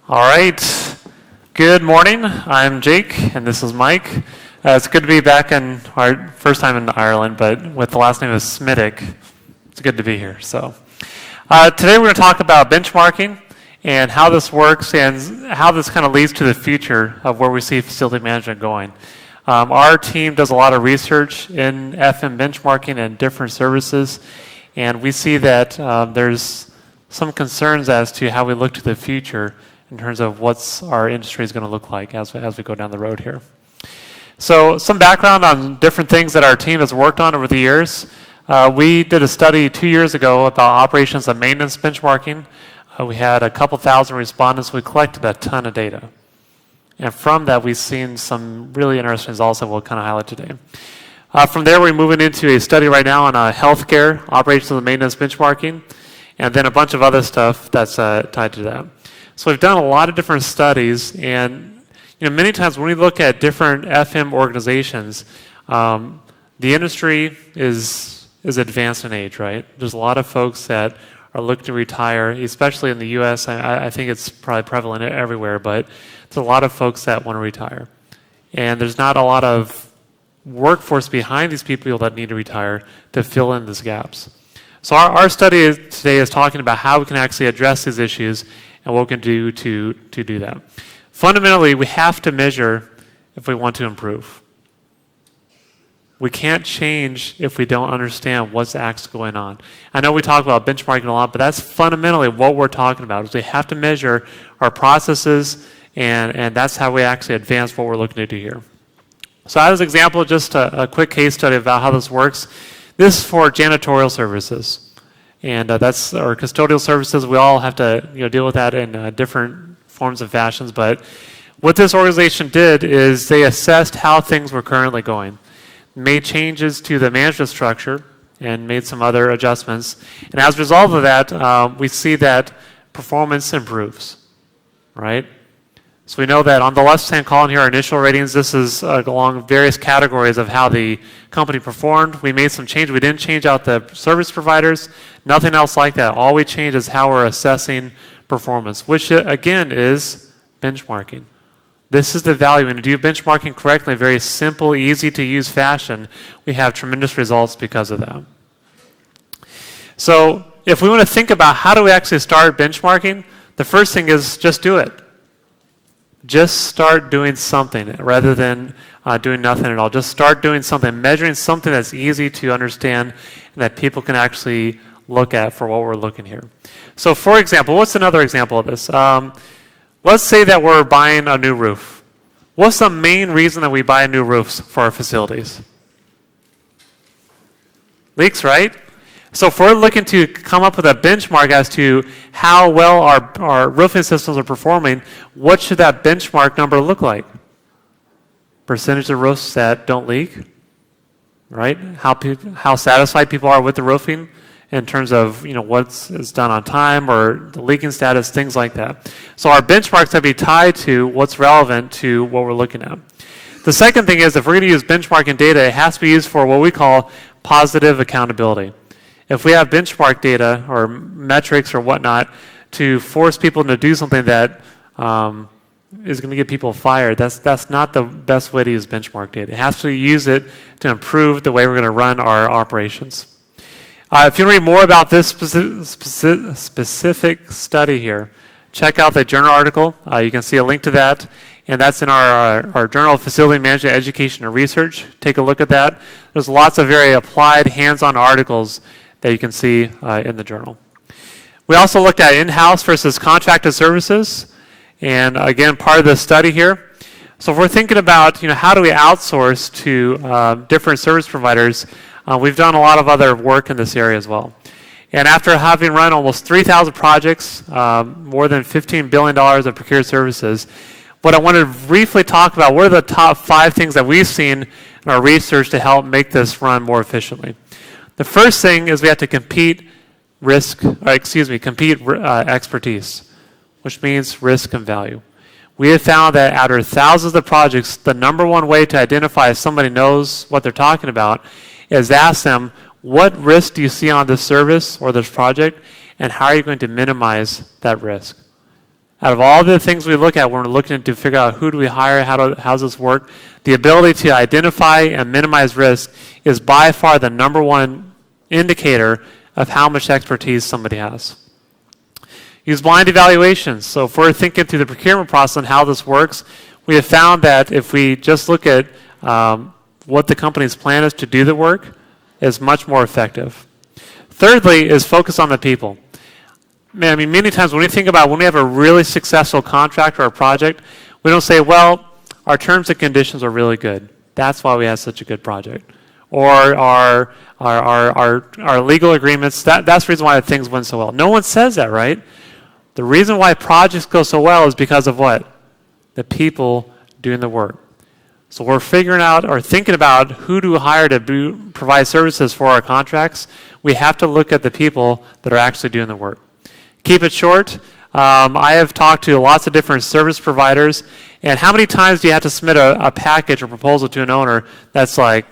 All right. Good morning. I'm Jake, and this is Mike. It's good to be back in our first time in Ireland, but with the last name of Smithwick. It's good to be here. So today we're going to talk about benchmarking and how this works and how this kind of leads to the future of where we see facility management going. Our team does a lot of research in FM benchmarking and different services, and we see that there's some concerns as to how we look to the future in terms of what's our industry is going to look like as we go down the road here. So some background on different things that our team has worked on over the years. We did a study 2 years ago about operations and maintenance benchmarking. We had a couple thousand respondents. We collected a ton of data. And from that, we've seen some really interesting results that we'll kind of highlight today. From there, we're moving into a study right now on healthcare, operations and maintenance benchmarking, and then a bunch of other stuff that's tied to that. So we've done a lot of different studies, and many times when we look at different FM organizations, the industry is advanced in age, right? There's a lot of folks that are looking to retire, especially in the U.S. I think it's probably prevalent everywhere, but there's a lot of folks that want to retire. And there's not a lot of workforce behind these people that need to retire to fill in these gaps. So our study today is talking about how we can actually address these issues and what we can do to do that. Fundamentally, we have to measure if we want to improve. We can't change if we don't understand what's actually going on. I know we talk about benchmarking a lot, but that's fundamentally what we're talking about, is we have to measure our processes, and that's how we actually advance what we're looking to do here. So as an example, just a quick case study about how this works. This is for janitorial services. And that's our custodial services. We all have to deal with that in different forms of fashions. But what this organization did is they assessed how things were currently going, made changes to the management structure, and made some other adjustments. And as a result of that, we see that performance improves, right? So we know that on the left-hand column here, our initial ratings, this is along various categories of how the company performed. We made some change. We didn't change out the service providers, nothing else like that. All we changed is how we're assessing performance, which again is benchmarking. This is the value. When you do benchmarking correctly, very simple, easy to use fashion, we have tremendous results because of that. So if we want to think about how do we actually start benchmarking, the first thing is just do it. Just start doing something rather than doing nothing at all. Just start doing something, measuring something that's easy to understand and that people can actually look at for what we're looking here. So for example, what's another example of this? Let's say that we're buying a new roof. What's the main reason that we buy new roofs for our facilities? Leaks, right? So if we're looking to come up with a benchmark as to how well our roofing systems are performing, what should that benchmark number look like? Percentage of roofs that don't leak, right? How satisfied people are with the roofing in terms of what's done on time or the leaking status, things like that. So our benchmarks have to be tied to what's relevant to what we're looking at. The second thing is if we're going to use benchmarking data, it has to be used for what we call positive accountability. If we have benchmark data or metrics or whatnot to force people to do something that is going to get people fired, that's not the best way to use benchmark data. It has to use it to improve the way we're going to run our operations. If you want to read more about this specific study here, check out the journal article. You can see a link to that, and that's in our Journal of Facility Management, Education, and Research. Take a look at that. There's lots of very applied, hands-on articles that you can see in the journal. We also looked at in-house versus contracted services, and again, part of the study here. So if we're thinking about how do we outsource to different service providers, we've done a lot of other work in this area as well. And after having run almost 3,000 projects, more than $15 billion of procured services, what I want to briefly talk about, what are the top 5 things that we've seen in our research to help make this run more efficiently. The first thing is we have to compete expertise, which means risk and value. We have found that out of thousands of projects, the number one way to identify if somebody knows what they're talking about is ask them, what risk do you see on this service or this project, and how are you going to minimize that risk? Out of all the things we look at when we're looking to figure out who do we hire, how does this work, the ability to identify and minimize risk is by far the number one indicator of how much expertise somebody has. Use blind evaluations. So if we're thinking through the procurement process and how this works, we have found that if we just look at what the company's plan is to do the work, is much more effective. Thirdly is focus on the people. Man, I mean, many times when we think about when we have a really successful contract or a project, we don't say, well, our terms and conditions are really good. That's why we have such a good project. Or our legal agreements, that's the reason why things went so well. No one says that, right? The reason why projects go so well is because of what? The people doing the work. So we're figuring out or thinking about who to hire to provide services for our contracts. We have to look at the people that are actually doing the work. Keep it short. I have talked to lots of different service providers, and how many times do you have to submit a package or proposal to an owner that's like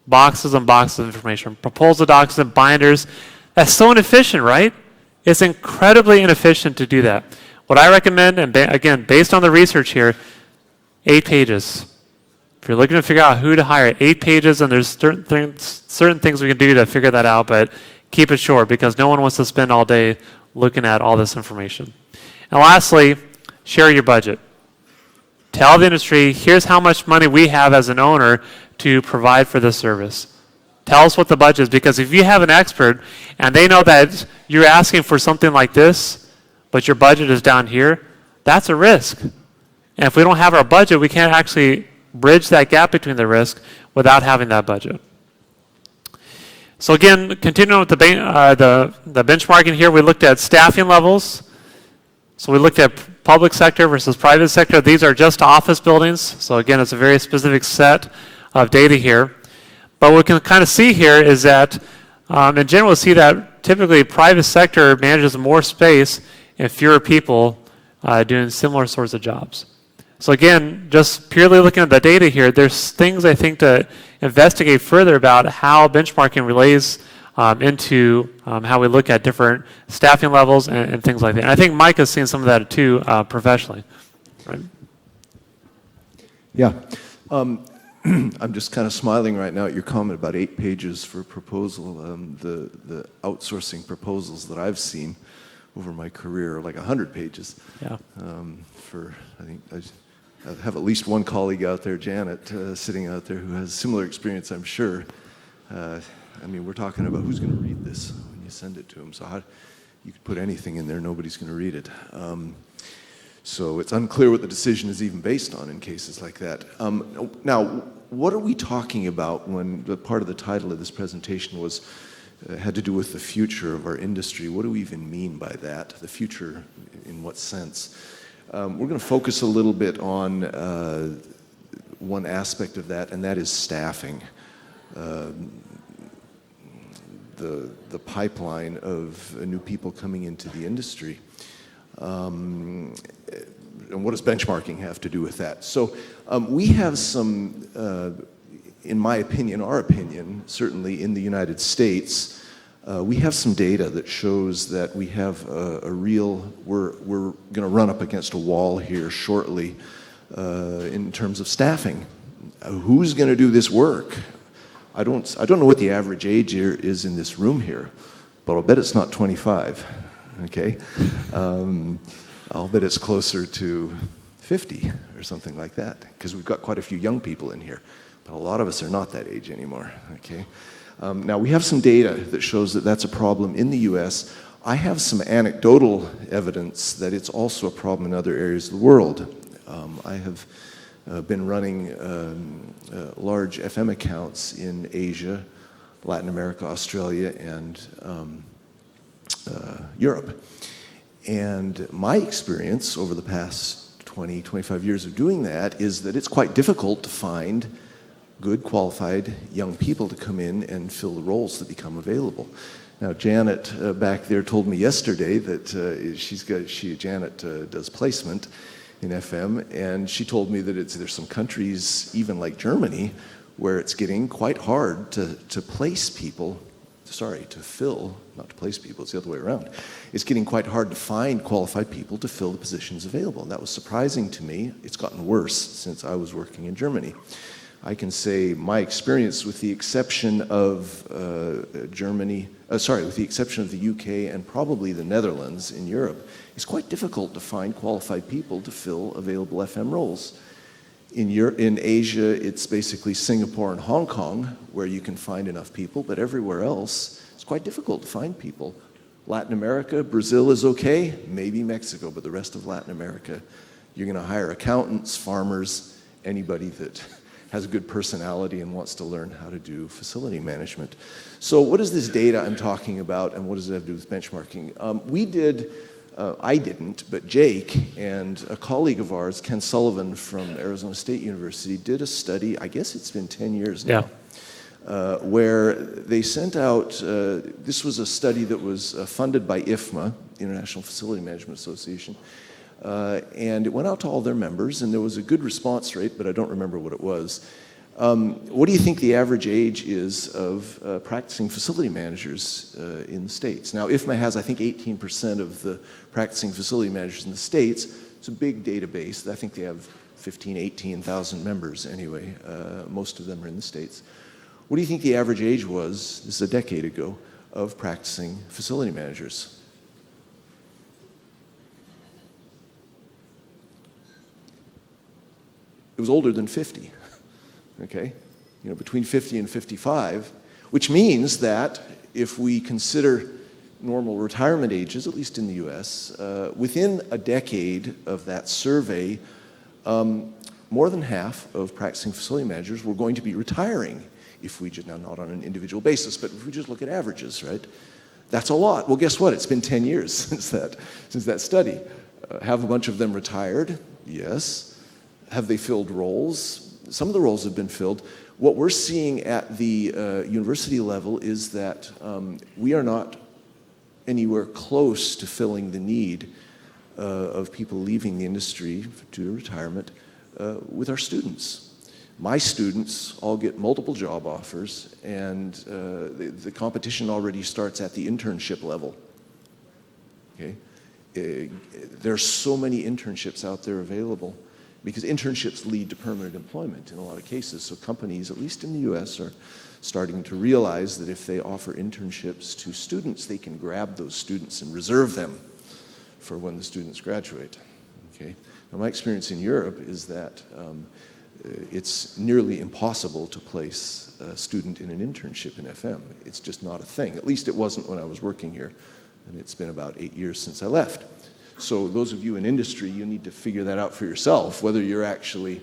boxes and boxes of information, proposal docs and binders? That's so inefficient, right? It's incredibly inefficient to do that. What I recommend, and again, based on the research here, 8 pages. If you're looking to figure out who to hire, 8 pages, and there's certain things we can do to figure that out, but keep it short because no one wants to spend all day looking at all this information. And lastly, share your budget. Tell the industry, here's how much money we have as an owner to provide for this service. Tell us what the budget is, because if you have an expert and they know that you're asking for something like this, but your budget is down here, that's a risk. And if we don't have our budget, we can't actually bridge that gap between the risk without having that budget. So again, continuing with the benchmarking here, we looked at staffing levels. So we looked at public sector versus private sector. These are just office buildings. So again, it's a very specific set of data here. But what we can kind of see here is that, in general, we see that typically private sector manages more space and fewer people doing similar sorts of jobs. So again, just purely looking at the data here, there's things I think to investigate further about how benchmarking relates into how we look at different staffing levels and things like that. And I think Mike has seen some of that too professionally. Right? Yeah. I'm just kind of smiling right now at your comment about 8 pages for a proposal. The outsourcing proposals that I've seen over my career are like 100 pages. Yeah. I think I have at least one colleague out there, Janet, sitting out there who has similar experience, I'm sure. I mean, we're talking about who's going to read this when you send it to them. So you could put anything in there, nobody's going to read it. So it's unclear what the decision is even based on in cases like that. Now, what are we talking about when the part of the title of this presentation had to do with the future of our industry? What do we even mean by that? The future in what sense? We're going to focus a little bit on one aspect of that, and that is staffing. The pipeline of new people coming into the industry. And what does benchmarking have to do with that? So we have some, in my opinion, our opinion, certainly in the United States, we have some data that shows that we have we're going to run up against a wall here shortly in terms of staffing. Who's going to do this work? I don't know what the average age here is in this room here, but I'll bet it's not 25, okay? I'll bet it's closer to 50 or something like that, because we've got quite a few young people in here, but a lot of us are not that age anymore, okay? Now, we have some data that shows that that's a problem in the US. I have some anecdotal evidence that it's also a problem in other areas of the world. I have been running large FM accounts in Asia, Latin America, Australia, and Europe. And my experience over the past 20, 25 years of doing that is that it's quite difficult to find good, qualified young people to come in and fill the roles that become available. Now, Janet back there told me yesterday that Janet does placement in FM, and she told me that there's some countries, even like Germany, where it's getting quite hard to place people to fill, not to place people, it's the other way around. It's getting quite hard to find qualified people to fill the positions available. And that was surprising to me. It's gotten worse since I was working in Germany. I can say my experience, with the exception of with the exception of the UK and probably the Netherlands in Europe, it's quite difficult to find qualified people to fill available FM roles. In Asia, it's basically Singapore and Hong Kong where you can find enough people, but everywhere else, it's quite difficult to find people. Latin America, Brazil is okay, maybe Mexico, but the rest of Latin America, you're going to hire accountants, farmers, anybody that has a good personality and wants to learn how to do facility management. So what is this data I'm talking about, and what does it have to do with benchmarking? I didn't, but Jake and a colleague of ours, Ken Sullivan from Arizona State University, did a study, I guess it's been 10 years now, where they sent out, this was a study that was funded by IFMA, International Facility Management Association, and it went out to all their members, and there was a good response rate, but I don't remember what it was. What do you think the average age is of practicing facility managers in the States? Now, IFMA has, I think, 18% of the practicing facility managers in the States. It's a big database. I think they have 18,000 members anyway. Most of them are in the States. What do you think the average age was, this is a decade ago, of practicing facility managers? It was older than 50. Okay, between 50 and 55, which means that if we consider normal retirement ages, at least in the US, within a decade of that survey, more than half of practicing facility managers were going to be retiring if we just, now not on an individual basis, but if we just look at averages, right? That's a lot. Well, guess what? It's been 10 years since that study. Have a bunch of them retired? Yes. Have they filled roles? Some of the roles have been filled. What we're seeing at the university level is that we are not anywhere close to filling the need of people leaving the industry due to retirement with our students. My students all get multiple job offers, and the competition already starts at the internship level. Okay? There are so many internships out there available, because internships lead to permanent employment in a lot of cases. So companies, at least in the US, are starting to realize that if they offer internships to students, they can grab those students and reserve them for when the students graduate. Okay? Now, my experience in Europe is that it's nearly impossible to place a student in an internship in FM. It's just not a thing. At least it wasn't when I was working here, and it's been about 8 years since I left. So those of you in industry, you need to figure that out for yourself, whether you're actually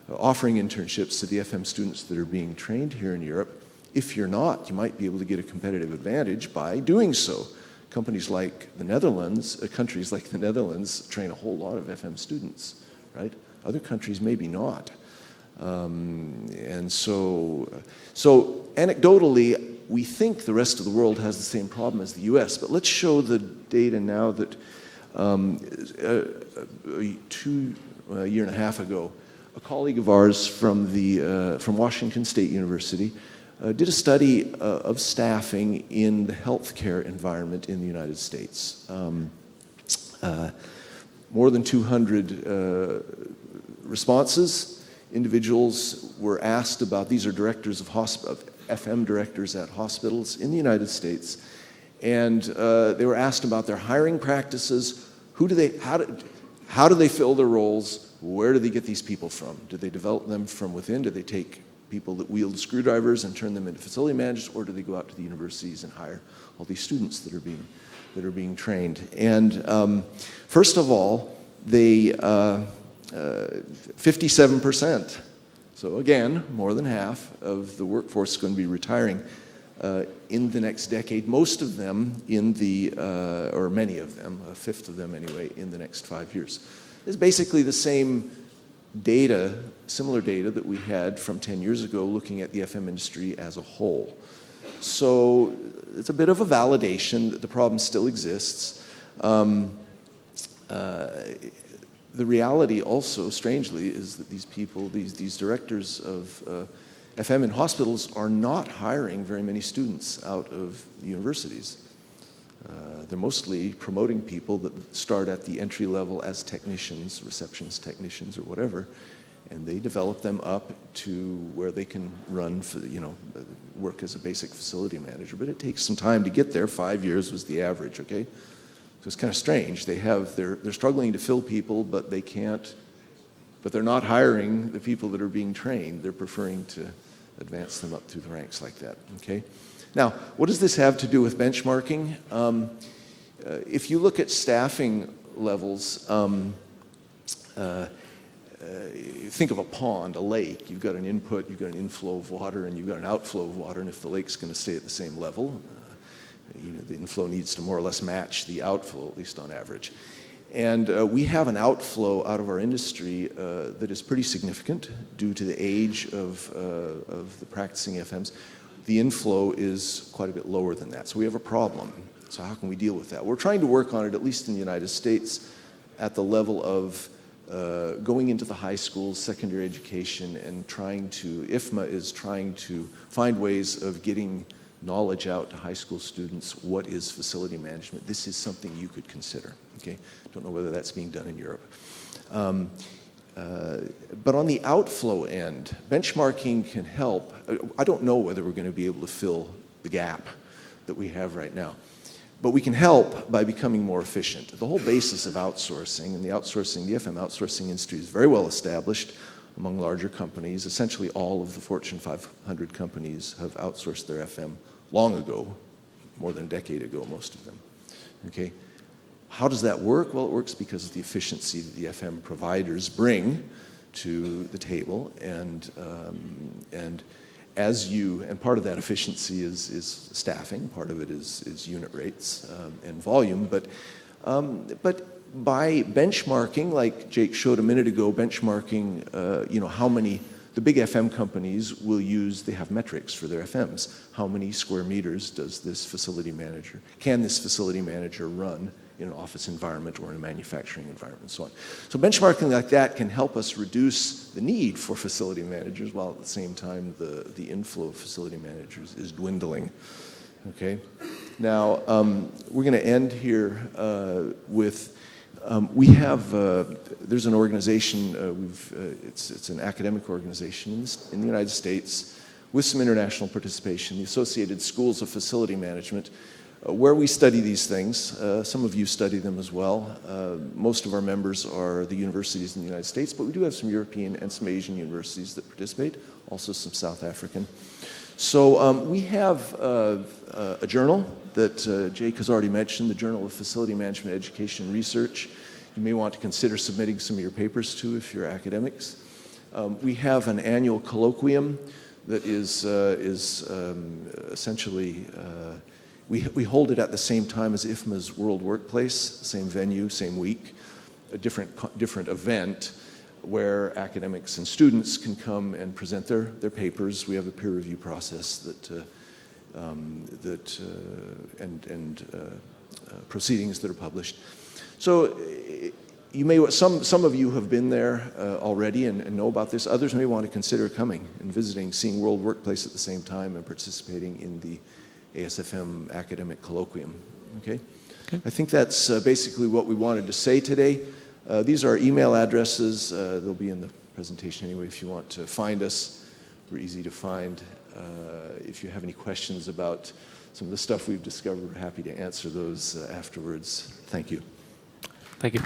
offering internships to the FM students that are being trained here in Europe. If you're not, you might be able to get a competitive advantage by doing so. Countries like the Netherlands train a whole lot of FM students, right? Other countries maybe not. And so anecdotally, we think the rest of the world has the same problem as the US, but let's show the data now that a year and a half ago, a colleague of ours from Washington State University did a study of staffing in the healthcare environment in the United States. More than 200 responses. Individuals were asked about, these are directors of FM directors at hospitals in the United States, and they were asked about their hiring practices. How do they fill their roles? Where do they get these people from? Do they develop them from within? Do they take people that wield screwdrivers and turn them into facility managers, or do they go out to the universities and hire all these students that are being trained? And first of all, they 57%. So again, more than half of the workforce is going to be retiring in the next decade. Most of them or many of them, a fifth of them anyway, in the next 5 years. It's basically the same data, similar data that we had from 10 years ago looking at the FM industry as a whole. So it's a bit of a validation that the problem still exists. The reality also, strangely, is that these people, these directors of FM in hospitals are not hiring very many students out of the universities. They're mostly promoting people that start at the entry level as technicians, receptionist technicians or whatever, and they develop them up to where they can run for, work as a basic facility manager. But it takes some time to get there. 5 years was the average, okay? So it's kind of strange. They're struggling to fill people, but they're not hiring the people that are being trained. They're preferring to advance them up through the ranks like that, okay? Now, what does this have to do with benchmarking? If you look at staffing levels, think of a pond, a lake. You've got an input, you've got an inflow of water, and you've got an outflow of water, and if the lake's going to stay at the same level, the inflow needs to more or less match the outflow, at least on average. And we have an outflow out of our industry that is pretty significant due to the age of the practicing FMs. The inflow is quite a bit lower than that, so we have a problem. So how can we deal with that? We're trying to work on it, at least in the United States, at the level of going into the high schools, secondary education, and IFMA is trying to find ways of getting knowledge out to high school students. What is facility management? This is something you could consider, okay? Don't know whether that's being done in Europe. But on the outflow end, benchmarking can help. I don't know whether we're going to be able to fill the gap that we have right now. But we can help by becoming more efficient. The whole basis of outsourcing, and the FM outsourcing industry is very well established among larger companies. Essentially all of the Fortune 500 companies have outsourced their FM long ago, more than a decade ago, most of them. Okay? How does that work? Well, it works because of the efficiency that the FM providers bring to the table, and part of that efficiency is staffing, part of it is unit rates and volume, but by benchmarking, like Jake showed a minute ago, benchmarking, how many, the big FM companies they have metrics for their FMs. How many square meters can this facility manager run in an office environment or in a manufacturing environment, and so on. So benchmarking like that can help us reduce the need for facility managers, while at the same time the inflow of facility managers is dwindling. Okay. Now we're going to end here with there's an organization it's an academic organization in the United States with some international participation, the Associated Schools of Facility Management, where we study these things. Some of you study them as well. Most of our members are the universities in the United States, but we do have some European and some Asian universities that participate, also some South African. So we have a journal that Jake has already mentioned, the Journal of Facility Management Education and Research. You may want to consider submitting some of your papers to if you're academics. We have an annual colloquium that is essentially we hold it at the same time as IFMA's World Workplace, same venue, same week, a different event where academics and students can come and present their papers. We have a peer review process and proceedings that are published. So some of you have been there already and know about this. Others may want to consider coming and visiting, seeing World Workplace at the same time and participating in the ASFM academic colloquium. Okay? I think that's basically what we wanted to say today. These are our email addresses. They'll be in the presentation anyway if you want to find us. We're easy to find. If you have any questions about some of the stuff we've discovered, we're happy to answer those afterwards. Thank you. Thank you.